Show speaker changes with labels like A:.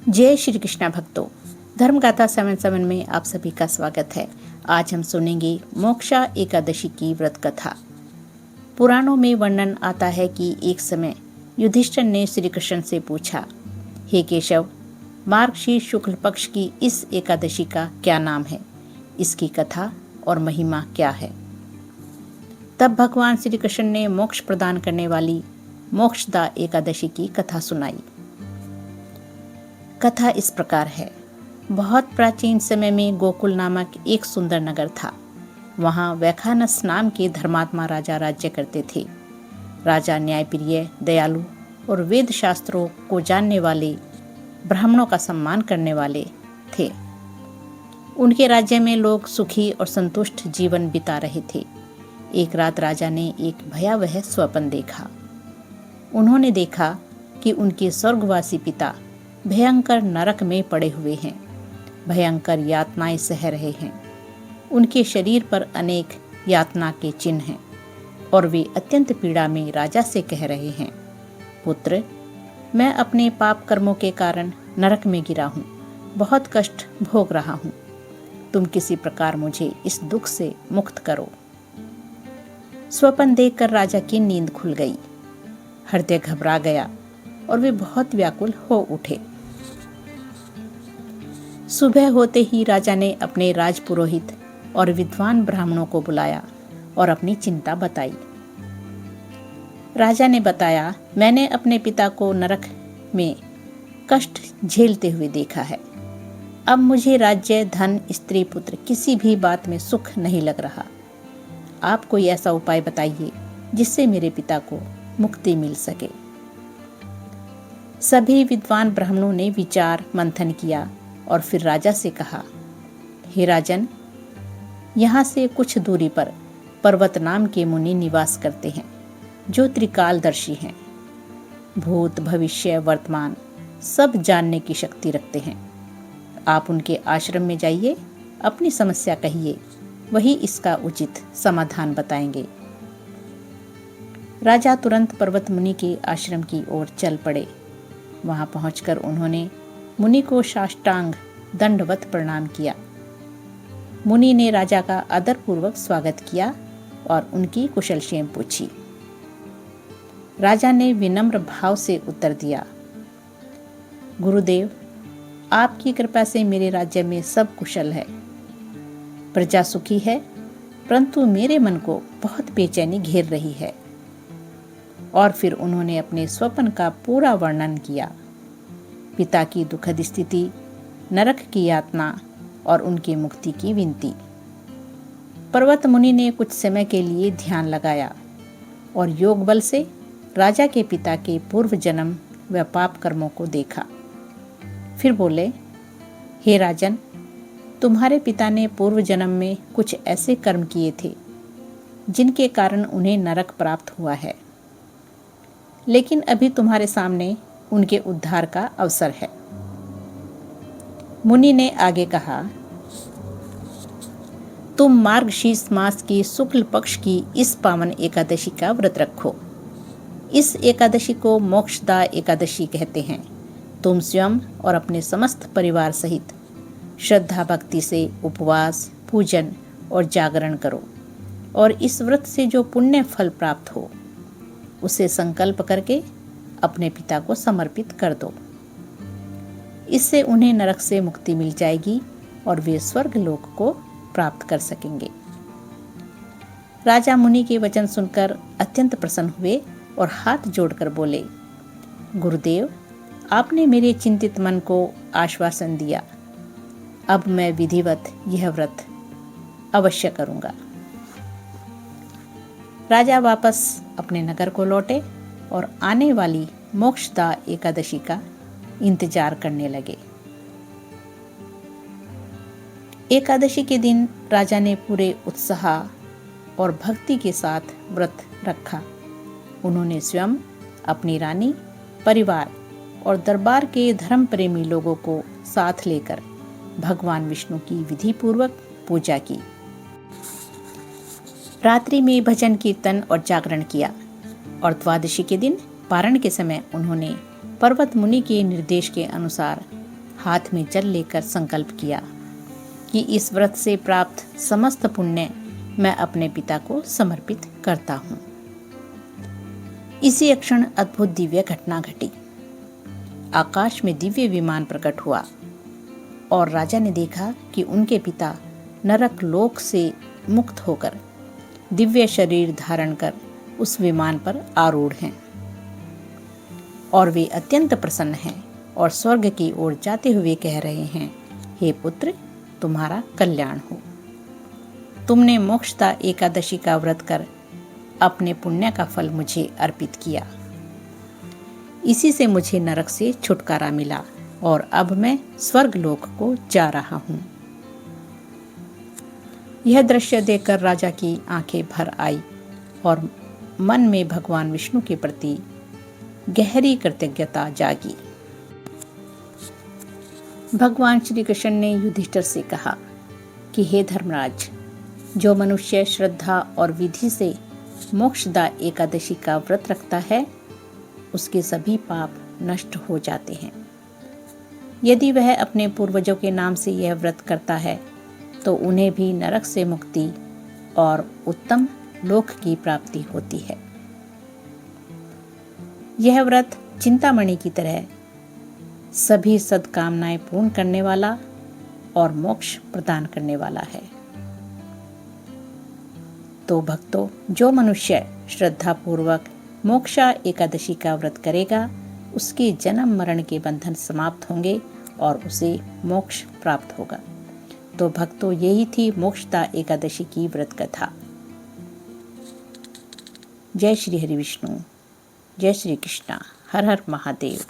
A: जय श्री कृष्णा भक्तों, धर्मगाथा 77 में आप सभी का स्वागत है। आज हम सुनेंगे मोक्षा एकादशी की व्रत कथा। पुराणों में वर्णन आता है कि एक समय युधिष्ठिर ने श्री कृष्ण से पूछा, हे केशव, मार्गशीर्ष शुक्ल पक्ष की इस एकादशी का क्या नाम है? इसकी कथा और महिमा क्या है? तब भगवान श्री कृष्ण ने मोक्ष प्रदान करने वाली मोक्षदा एकादशी की कथा सुनाई। कथा इस प्रकार है। बहुत प्राचीन समय में गोकुल नामक एक सुंदर नगर था। वहाँ वैखानस नाम के धर्मात्मा राजा राज्य करते थे। राजा न्यायप्रिय, दयालु और वेद शास्त्रों को जानने वाले, ब्राह्मणों का सम्मान करने वाले थे। उनके राज्य में लोग सुखी और संतुष्ट जीवन बिता रहे थे। एक रात राजा ने एक भयावह स्वप्न देखा। उन्होंने देखा कि उनके स्वर्गवासी पिता भयंकर नरक में पड़े हुए हैं, भयंकर यातनाएं सह रहे हैं। उनके शरीर पर अनेक यातना के चिन्ह हैं और वे अत्यंत पीड़ा में राजा से कह रहे हैं, पुत्र, मैं अपने पाप कर्मों के कारण नरक में गिरा हूँ, बहुत कष्ट भोग रहा हूँ। तुम किसी प्रकार मुझे इस दुख से मुक्त करो। स्वप्न देखकर राजा की नींद खुल गई। हृदय घबरा गया और वे बहुत व्याकुल हो उठे। सुबह होते ही राजा ने अपने राजपुरोहित और विद्वान ब्राह्मणों को बुलाया और अपनी चिंता बताई। राजा ने बताया, मैंने अपने पिता को नरक में कष्ट झेलते हुए देखा है। अब मुझे राज्य, धन, स्त्री, पुत्र किसी भी बात में सुख नहीं लग रहा। आप कोई ऐसा उपाय बताइए जिससे मेरे पिता को मुक्ति मिल सके। सभी विद्वान ब्राह्मणों ने विचार मंथन किया और फिर राजा से कहा, हे राजन, यहाँ से कुछ दूरी पर पर्वत नाम के मुनि निवास करते हैं, जो त्रिकालदर्शी हैं। भूत, भविष्य, वर्तमान सब जानने की शक्ति रखते हैं। आप उनके आश्रम में जाइए, अपनी समस्या कहिए, वही इसका उचित समाधान बताएंगे। राजा तुरंत पर्वत मुनि के आश्रम की ओर चल पड़े। वहां पहुंचकर उन्होंने मुनि को साष्टांग दंडवत प्रणाम किया। मुनि ने राजा का आदरपूर्वक स्वागत किया और उनकी कुशलक्षेम पूछी। राजा ने विनम्र भाव से उत्तर दिया, गुरुदेव, आपकी कृपा से मेरे राज्य में सब कुशल है, प्रजा सुखी है, परंतु मेरे मन को बहुत बेचैनी घेर रही है। और फिर उन्होंने अपने स्वप्न का पूरा वर्णन किया। पिता की दुखद स्थिति, नरक की यातना और उनकी मुक्ति की विनती। पर्वत मुनि ने कुछ समय के लिए ध्यान लगाया और योग बल से राजा के पिता के पूर्व जन्म व पाप कर्मों को देखा। फिर बोले, हे राजन, तुम्हारे पिता ने पूर्व जन्म में कुछ ऐसे कर्म किए थे जिनके कारण उन्हें नरक प्राप्त हुआ है, लेकिन अभी तुम्हारे सामने उनके उद्धार का अवसर है। मुनि ने आगे कहा, तुम मार्गशीर्ष मास की शुक्ल पक्ष की इस पावन एकादशी का व्रत रखो। इस एकादशी को मोक्षदा एकादशी कहते हैं। तुम स्वयं और अपने समस्त परिवार सहित श्रद्धा भक्ति से उपवास, पूजन और जागरण करो और इस व्रत से जो पुण्य फल प्राप्त हो उसे संकल्प करके अपने पिता को समर्पित कर दो। इससे उन्हें नरक से मुक्ति मिल जाएगी और वे स्वर्ग लोक को प्राप्त कर सकेंगे। राजा मुनि के वचन सुनकर अत्यंत प्रसन्न हुए और हाथ जोड़कर बोले, गुरुदेव, आपने मेरे चिंतित मन को आश्वासन दिया। अब मैं विधिवत यह व्रत अवश्य करूंगा। राजा वापस अपने नगर को लौटे और आने वाली मोक्षदा एकादशी का इंतजार करने लगे। एकादशी के दिन राजा ने पूरे उत्साह और भक्ति के साथ व्रत रखा। उन्होंने स्वयं, अपनी रानी, परिवार और दरबार के धर्म प्रेमी लोगों को साथ लेकर भगवान विष्णु की विधि पूर्वक पूजा की। रात्रि में भजन कीर्तन और जागरण किया और द्वादशी के दिन पारण के समय उन्होंने पर्वत मुनि के निर्देश के अनुसार हाथ में जल लेकर संकल्प किया कि इस व्रत से प्राप्त समस्त पुण्य मैं अपने पिता को समर्पित करता हूँ। इसी क्षण अद्भुत दिव्य घटना घटी। आकाश में दिव्य विमान प्रकट हुआ और राजा ने देखा कि उनके पिता नरक लोक से मुक्त होकर दिव्य शरीर धारण कर उस विमान पर आरूढ़ हैं और वे अत्यंत प्रसन्न हैं और स्वर्ग की ओर जाते हुए कह रहे हैं, हे पुत्र, तुम्हारा कल्याण हो। तुमने मोक्षदा एकादशी का व्रत कर अपने पुण्य का फल मुझे अर्पित किया। इसी से मुझे नरक से छुटकारा मिला और अब मैं स्वर्ग लोक को जा रहा हूँ। यह दृश्य देखकर राजा की आंखें भर आई और मन में भगवान विष्णु के प्रति गहरी कृतज्ञता जागी। भगवान श्री कृष्ण ने युधिष्ठिर से कहा कि हे धर्मराज, जो मनुष्य श्रद्धा और विधि से मोक्षदा एकादशी का व्रत रखता है उसके सभी पाप नष्ट हो जाते हैं। यदि वह अपने पूर्वजों के नाम से यह व्रत करता है तो उन्हें भी नरक से मुक्ति और उत्तम लोक की प्राप्ति होती है। यह व्रत चिंतामणि की तरह सभी सद्कामनाएं पूर्ण करने वाला और मोक्ष प्रदान करने वाला है। तो भक्तों, जो मनुष्य श्रद्धा पूर्वक मोक्षा एकादशी का व्रत करेगा उसके जन्म मरण के बंधन समाप्त होंगे और उसे मोक्ष प्राप्त होगा। तो भक्तों, यही थी मोक्षदा एकादशी की व्रत कथा। जय श्री हरि विष्णु, जय श्री कृष्णा, हर हर महादेव।